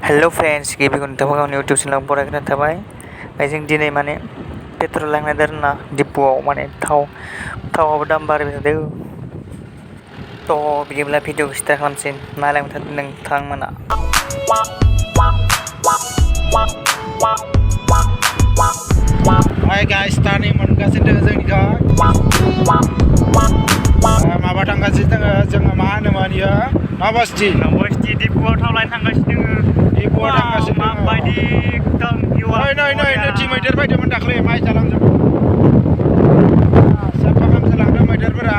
Hello friends गिबि खनथाम गावनि यूट्यूब चेनेलाव बरायग्रोनाय थाबाय जों दिनै माने पेट्रल लांनाय आरोना डिपुआव माने थावआबो दाम बारायबाय थादों बिदिब्ला भिडिअखौ स्टार्ट खालामसै नायलांबाय थादो नोंथांमोना। Hai guys, tadi मोनगासिनो दोङो जोंनिखौ माबा थांगासिनो दोङो जोङो मा होनोमोन इयो नबस्ति डिपुआव थाव लायनो थांगासिनो दोङो डिपुआव थांगासिनो दोङो माबायदि एकदम भिउआ नै मैदेर फैदोंमोन दाख्लै माइ जालांजोबो साफा खालामजालांदों मैदेरफोरा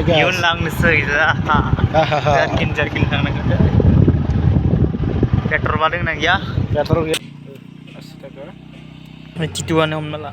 Yun lang nasa jarkin lang nagada. Petrol ba din nagya? Petrol. Astaga. May tituan na umnala.